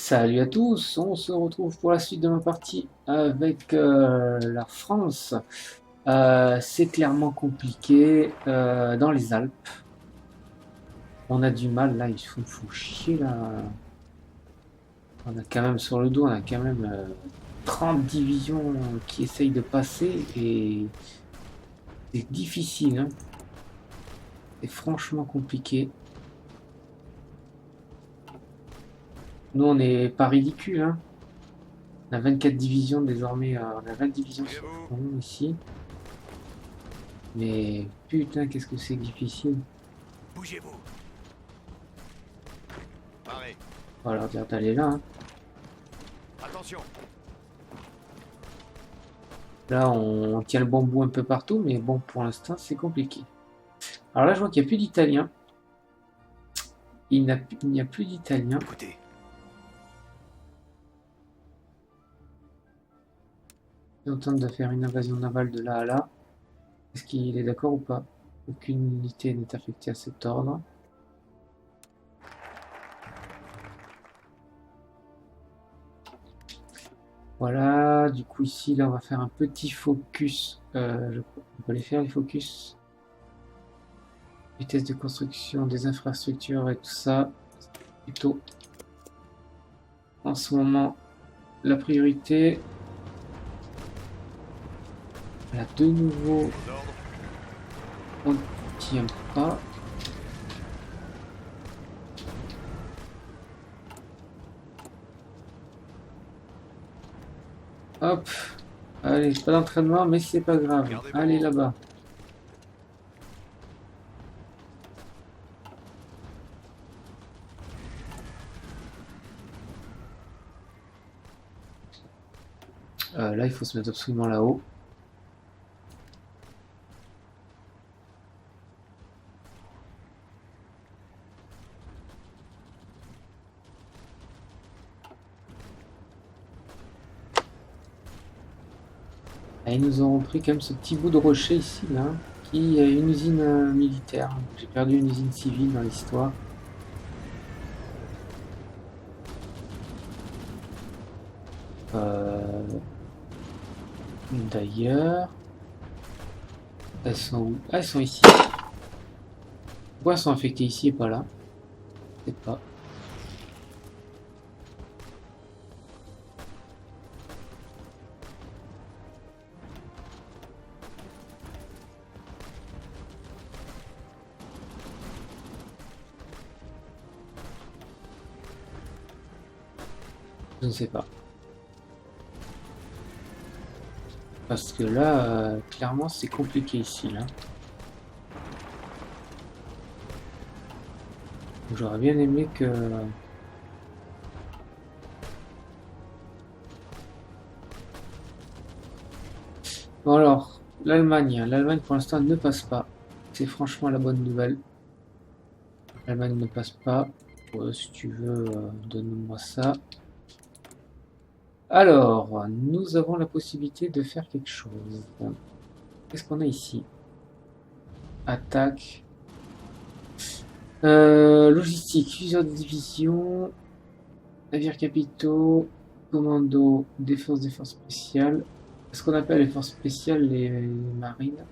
Salut à tous, on se retrouve pour la suite de ma partie avec la France. C'est clairement compliqué dans les Alpes. On a du mal là, ils se font chier là. On a quand même sur le dos, on a quand même 30 divisions qui essayent de passer et c'est difficile, hein. C'est franchement compliqué. Nous on n'est pas ridicule, hein. On a 24 divisions désormais, on a 20 divisions sur le Bougez-vous, front ici. Mais putain, qu'est-ce que c'est difficile. bougez-vous. Paré. On va leur dire d'aller là, hein. Attention. Là, on tient le bambou un peu partout, mais bon, pour l'instant, c'est compliqué. Alors là, je vois qu'il n'y a plus d'Italiens. Il n'y a plus d'Italiens. Écoutez, Ils sont en train de faire une invasion navale de là à là. Est-ce qu'il est d'accord ou pas? Aucune unité n'est affectée à cet ordre. Voilà, du coup ici, là, on va faire un petit focus. On peut les faire, les focus. Vitesse de construction des infrastructures et tout ça. Plutôt en ce moment la priorité. Là, de nouveau, vos ordres. on ne tient pas. Hop. Allez, pas d'entraînement, mais c'est pas grave. Gardez vos Allez rangs. là-bas. Là, il faut se mettre absolument là-haut. Et ils nous ont pris quand même ce petit bout de rocher ici, là, qui est une usine militaire. J'ai perdu une usine civile dans l'histoire. Euh, D'ailleurs, elles sont où? Ah, elles sont ici. Pourquoi elles sont affectées ici et pas là? Je sais pas. Je ne sais pas. Parce que là, clairement, c'est compliqué ici, là. J'aurais bien aimé que... Bon alors, l'Allemagne. L'Allemagne pour l'instant ne passe pas. C'est franchement la bonne nouvelle. L'Allemagne ne passe pas. Si tu veux, donne-moi ça. Alors, nous avons la possibilité de faire quelque chose. Qu'est-ce qu'on a ici? Attaque. Logistique, fusion de division, navires capitaux, commando, des forces spéciales. Ce qu'on appelle les forces spéciales, les marines.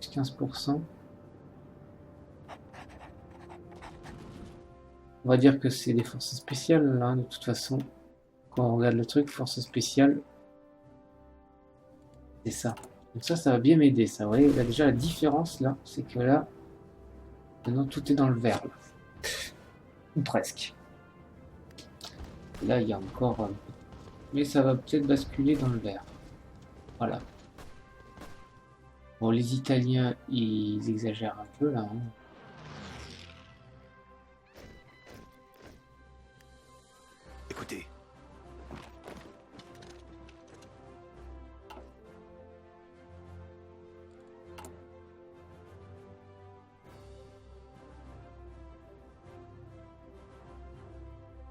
15%. On va dire que c'est des forces spéciales, là, de toute façon. Quand on regarde le truc, forces spéciales, c'est ça. Donc ça va bien m'aider, ça. Vous voyez, là, déjà, la différence, là, c'est que là, maintenant, tout est dans le vert, là. Ou presque. Et là, il y a encore... mais ça va peut-être basculer dans le vert. Voilà. Bon, les Italiens, ils exagèrent un peu, là, hein. Écoutez.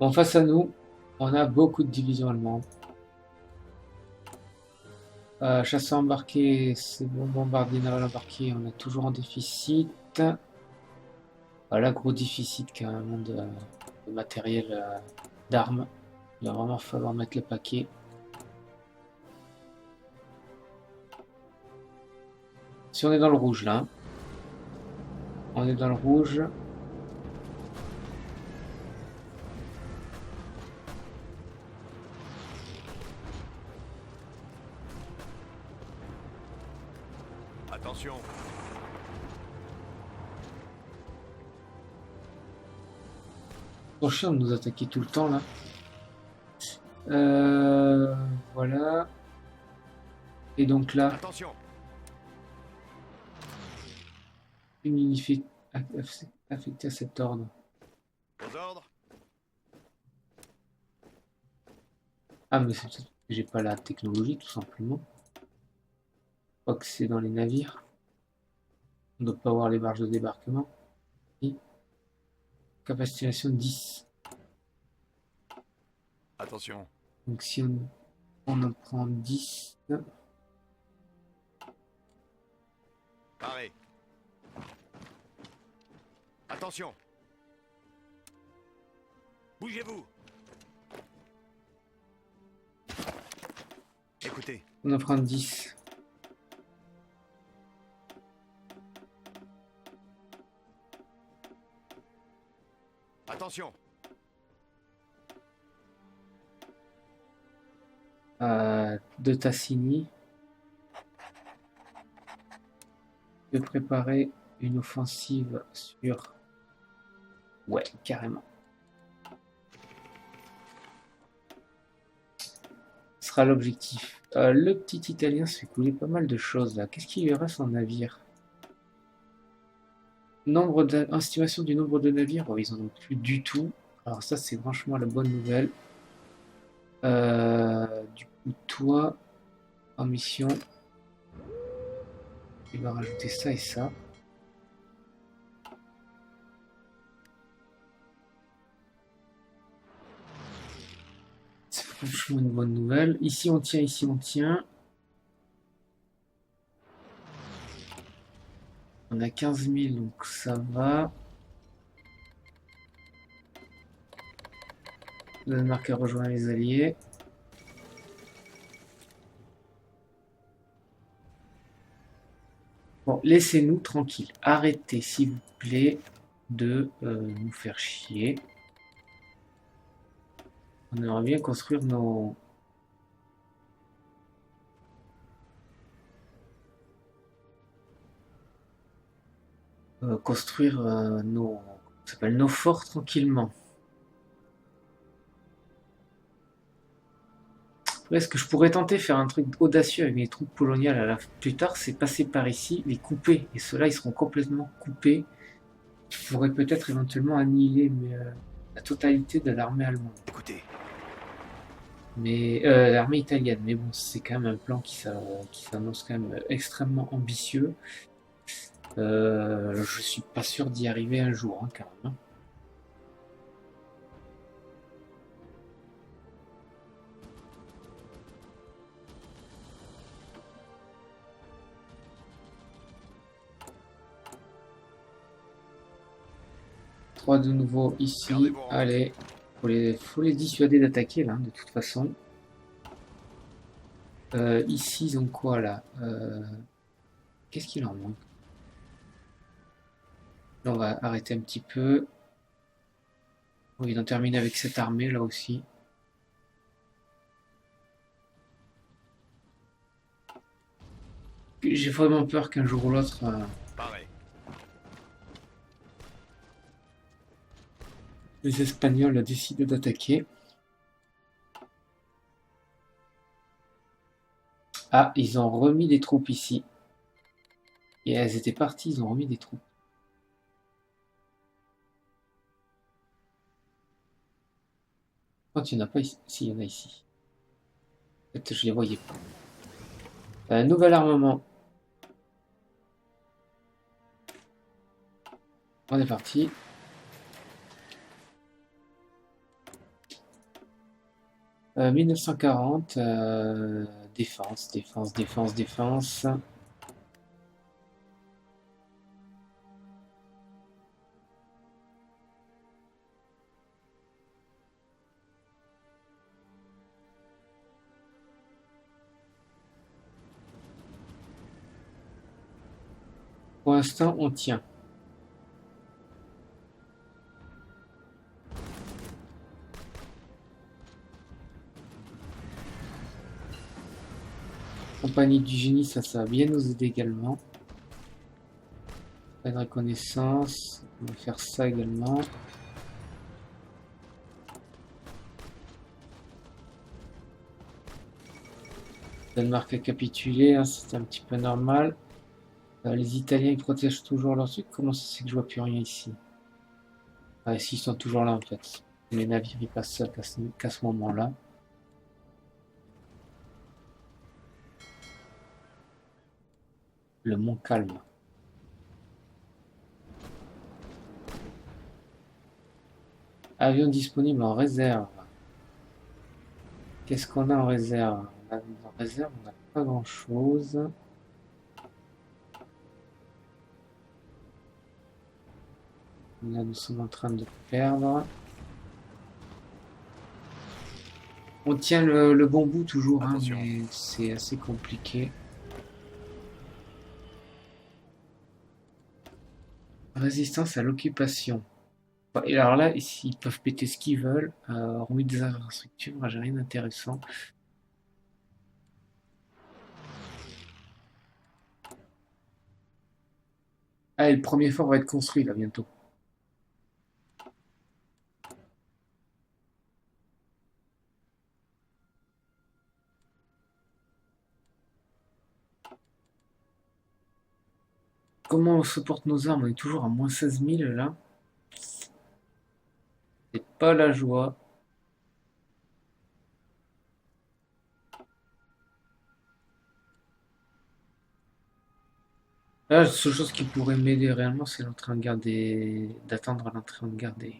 Bon, face à nous, on a beaucoup de divisions allemandes. Chasseurs embarqués, c'est bon, bombardier naval embarqué, on est toujours en déficit. Voilà, gros déficit carrément de matériel d'armes. Il va vraiment falloir mettre le paquet. Si on est dans le rouge là, hein. On est dans le rouge. Attention. Son chien de nous attaquer tout le temps là. Voilà. Et donc là, Attention. une unité affectée à cet ordre. Aux ordres. Ah, mais c'est peut-être que j'ai pas la technologie tout simplement. Je crois que c'est dans les navires. On ne doit pas avoir les barges de débarquement. Et capacitation 10. Attention. Donc si on en prend 10. Paré. Attention. Bougez-vous. Écoutez. On en prend 10. Attention. De Tassini. De préparer une offensive sur... Ouais, carrément. Ce sera l'objectif. Le petit Italien se fait couler pas mal de choses là. Qu'est-ce qu'il lui reste en navire? Estimation du nombre de navires, oh, ils en ont plus du tout. Alors ça c'est franchement la bonne nouvelle. Du coup toi, en mission, il va rajouter ça et ça. C'est franchement une bonne nouvelle. Ici on tient, ici on tient. On a 15 000 donc ça va. Le Danemark a rejoint les Alliés. Bon, laissez-nous tranquilles. Arrêtez, s'il vous plaît, de nous faire chier. On aimerait bien construire nos... ça s'appelle nos forts tranquillement. Après, ce que je pourrais tenter faire un truc audacieux avec mes troupes poloniales plus tard, c'est passer par ici, les couper. Et ceux-là, ils seront complètement coupés. Je pourrais peut-être éventuellement annihiler la totalité de l'armée allemande. Écoutez. Mais l'armée italienne. Mais bon, c'est quand même un plan qui s'annonce quand même extrêmement ambitieux. Je suis pas sûr d'y arriver un jour, hein, quand même. Trois de nouveau ici. Allez, faut les dissuader d'attaquer là, de toute façon. Ici, ils ont quoi là? Qu'est-ce qu'il en manque? Là, on va arrêter un petit peu. Oh, ils ont terminé avec cette armée là aussi. J'ai vraiment peur qu'un jour ou l'autre, les Espagnols décident d'attaquer. Ah, ils ont remis des troupes ici. Et elles étaient parties, ils ont remis des troupes. Quand il n'y en a pas ici, si, il y en a ici. Peut-être je les voyais pas. Nouvel armement. On est parti. « 1940, défense, défense, défense, défense. » Pour l'instant, on tient. Compagnie du génie, ça va bien nous aider également. Pas de reconnaissance. On va faire ça également. Danemark a capitulé, hein, c'est un petit peu normal. Les Italiens, ils protègent toujours leur truc. Comment ça se fait que je vois plus rien ici? Ah, ici, ils sont toujours là en fait. Les navires, ils passent seuls qu'à ce moment-là. Le Mont Calme. Avion disponible en réserve. Qu'est-ce qu'on a en réserve? En réserve, on n'a pas grand-chose. Là, nous sommes en train de perdre. On tient le bon bout toujours, hein, mais c'est assez compliqué. Résistance à l'occupation. Et alors là, ici, ils peuvent péter ce qu'ils veulent. Remis des infrastructures, j'ai rien d'intéressant. Ah, et le premier fort va être construit là bientôt. Comment on se porte nos armes? On est toujours à moins 16 000 là. C'est pas la joie. Là, la seule chose qui pourrait m'aider réellement, c'est l'entrée en guerre d'attendre l'entrée en guerre des.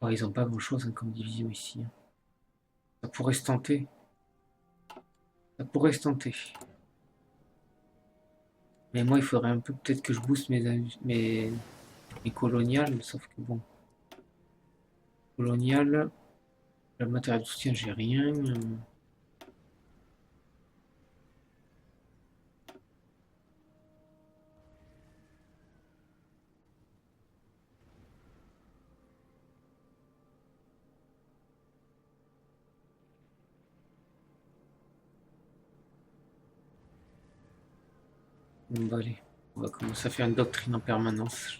Oh, ils ont pas grand chose, hein, comme division ici, hein. Ça pourrait se tenter. Ça pourrait se tenter. Mais moi, il faudrait un peu peut-être que je booste mes coloniales, sauf que bon. Colonial, le matériel de soutien, j'ai rien. Bon, bah, allez, on va commencer à faire une doctrine en permanence.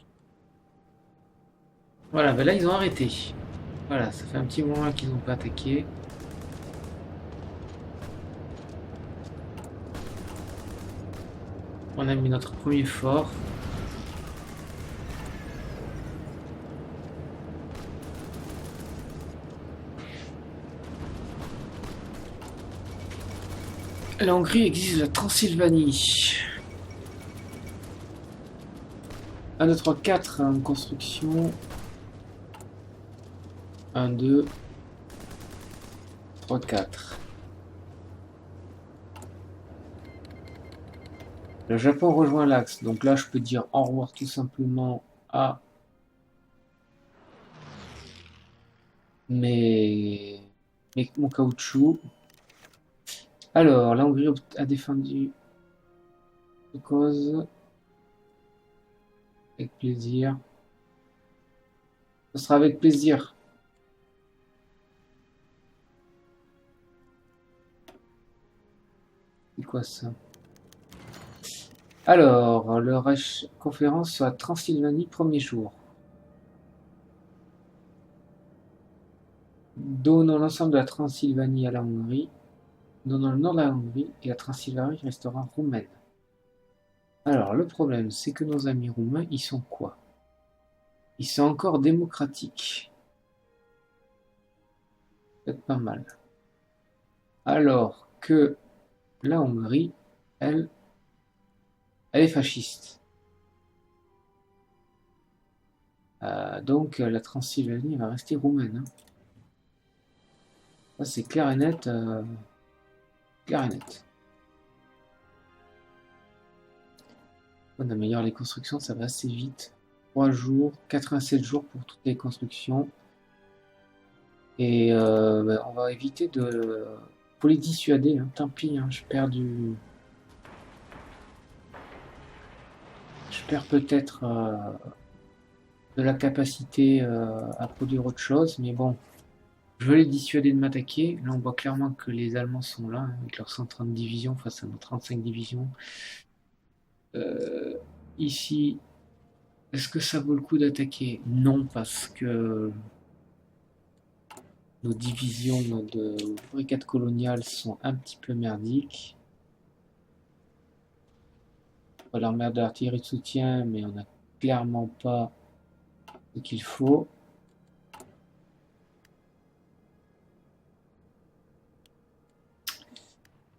Voilà, bah là, ils ont arrêté. Voilà, ça fait un petit moment qu'ils n'ont pas attaqué. On a mis notre premier fort. La Hongrie exige la Transylvanie. 1, 2, 3, 4 en construction. 1, 2, 3, 4. Le Japon rejoint l'axe. Donc là, je peux dire au revoir tout simplement à mon caoutchouc. Alors, la Hongrie a défendu la cause. Avec plaisir. Ce sera avec plaisir. C'est quoi ça? Alors, le Reich conférence sur la Transylvanie, premier jour. Donnons l'ensemble de la Transylvanie à la Hongrie. Donnons le nord de la Hongrie et la Transylvanie restera roumaine. Alors, le problème, c'est que nos amis roumains, ils sont quoi? Ils sont encore démocratiques. Peut-être pas mal. Alors que la Hongrie, elle est fasciste. Donc la Transylvanie va rester roumaine, hein. Ça c'est clair et net. Clair et net. On améliore les constructions, ça va assez vite. 3 jours, 87 jours pour toutes les constructions. Et on va éviter de... Faut les dissuader, hein. Tant pis, hein, je perds du... je perds peut-être de la capacité à produire autre chose, mais bon, je veux les dissuader de m'attaquer. Là, on voit clairement que les Allemands sont là, hein, avec leurs 130 divisions face à nos 35 divisions. Ici, est-ce que ça vaut le coup d'attaquer? Non, parce que nos divisions de brigades coloniales sont un petit peu merdiques. On va leur mettre de l'artillerie de soutien, mais on n'a clairement pas ce qu'il faut.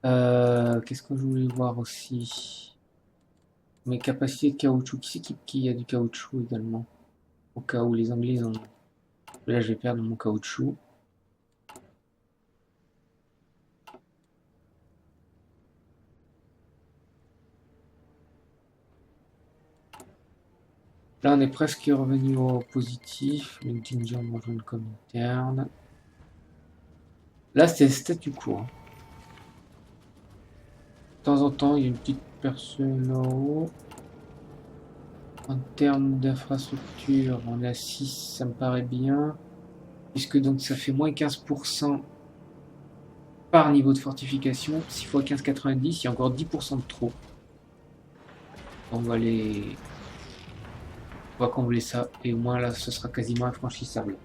Qu'est-ce que je voulais voir aussi? Mes capacités de caoutchouc. Qui c'est qui a du caoutchouc également? Au cas où les Anglais ont... Là, je vais perdre mon caoutchouc. Là, on est presque revenu au positif. Le Ginger rejoint comme interne. Là, c'était statu quo. Hein. De temps en temps, il y a une petite personne là-haut. En termes d'infrastructure, on est à 6, ça me paraît bien. Puisque donc ça fait moins 15% par niveau de fortification. 6 fois 15, 90, il y a encore 10% de trop. On va les... On va combler ça. Et au moins là, ce sera quasiment infranchissable.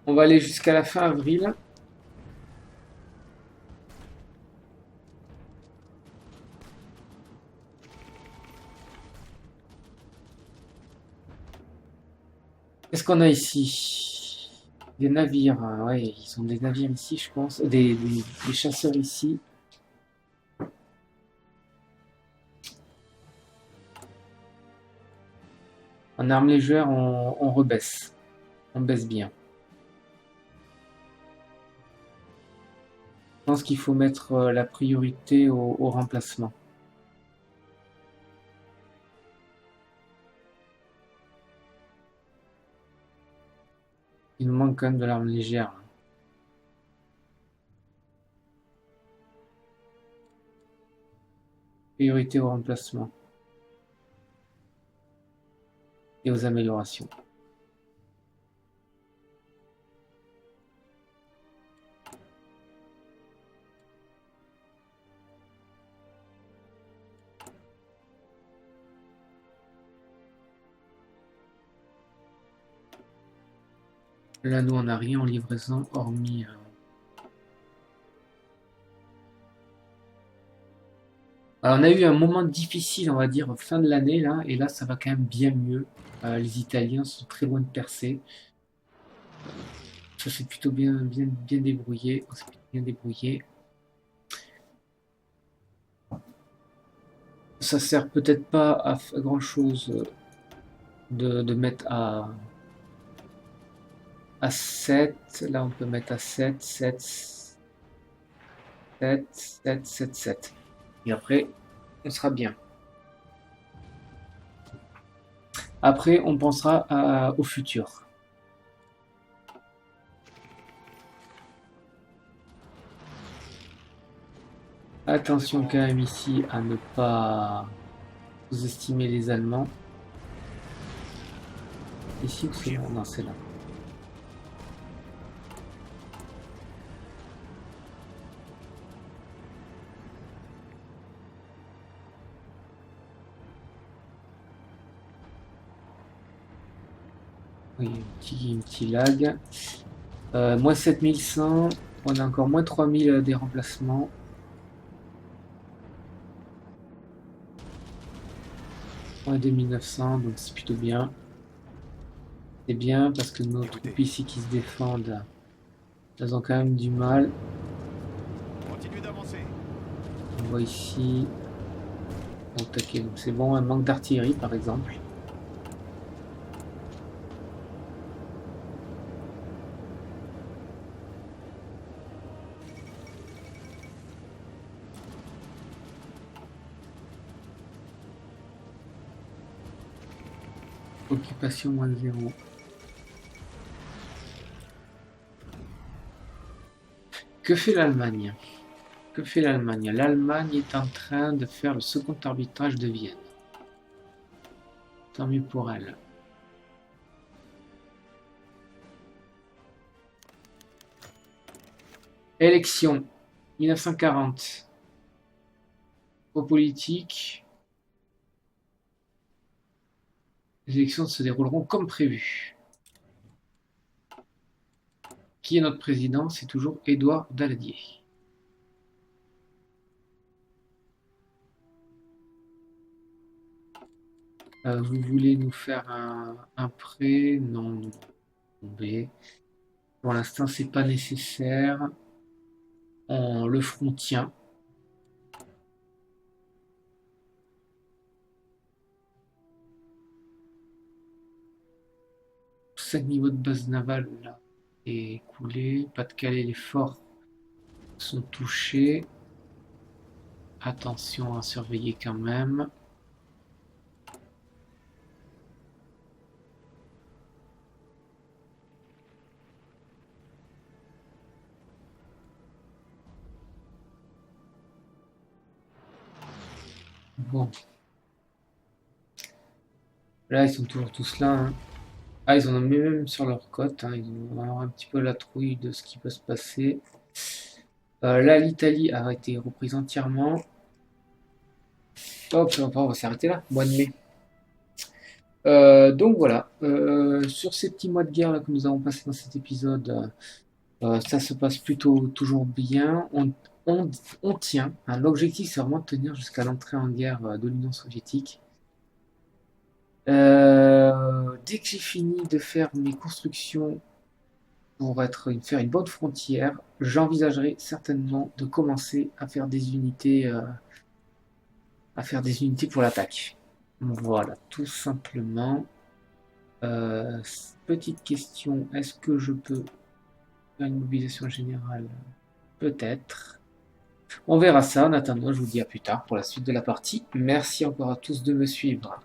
On va aller jusqu'à la fin avril. Qu'est-ce qu'on a ici? Des navires. Hein, ouais, ils ont des navires ici, je pense. Des chasseurs ici. En armes légères, on rebaisse. On baisse bien. Je pense qu'il faut mettre la priorité au remplacement. Il nous manque quand même de l'arme légère. Priorité au remplacement. Et aux améliorations. Là, nous, on n'a rien en livraison, hormis... Alors, on a eu un moment difficile, on va dire, fin de l'année, là, et là, ça va quand même bien mieux. Les Italiens sont très loin de percer. Ça s'est plutôt bien débrouillé. On s'est plutôt bien débrouillé. Ça sert peut-être pas à grand-chose de mettre à 7. Là, on peut mettre à 7, 7, 7, 7, 7, 7. Et après, on sera bien. Après, on pensera au futur. Attention quand même ici à ne pas sous-estimer les Allemands. Ici ou c'est là? Non, c'est là. Oui, un petit lag. Moins 7100. On a encore moins 3000 des remplacements. Moins 2900, donc c'est plutôt bien. C'est bien parce que nos troupes ici qui se défendent, elles ont quand même du mal. Continuez d'avancer. On voit ici. Attaquer, donc c'est bon, un manque d'artillerie par exemple. Occupation moins 0. Que fait l'Allemagne? Que fait l'Allemagne? L'Allemagne est en train de faire le second arbitrage de Vienne. Tant mieux pour elle. Élection 1940. Au politique, les élections se dérouleront comme prévu. Qui est notre président? C'est toujours Édouard Daladier. Vous voulez nous faire un prêt? Non, non. B. Pour l'instant, c'est pas nécessaire. On le front tient. 5 niveaux de base navale là, est coulé. Pas-de-Calais, les forts sont touchés. Attention à surveiller quand même. Bon. Là, ils sont toujours tous là. Hein. Ah, ils en ont mis même sur leur côte. Hein. Ils vont avoir un petit peu la trouille de ce qui peut se passer. Là, l'Italie a été reprise entièrement. Hop, on va s'arrêter là, mois de mai. Donc voilà, sur ces petits mois de guerre là, que nous avons passé dans cet épisode, ça se passe plutôt toujours bien. On tient. Hein. L'objectif, c'est vraiment de tenir jusqu'à l'entrée en guerre de l'Union soviétique. Dès que j'ai fini de faire mes constructions pour faire une bonne frontière, j'envisagerai certainement de commencer à faire des unités, pour l'attaque. Voilà, tout simplement. Petite question, est-ce que je peux faire une mobilisation générale? Peut-être. On verra ça. En attendant, je vous dis à plus tard pour la suite de la partie. Merci encore à tous de me suivre.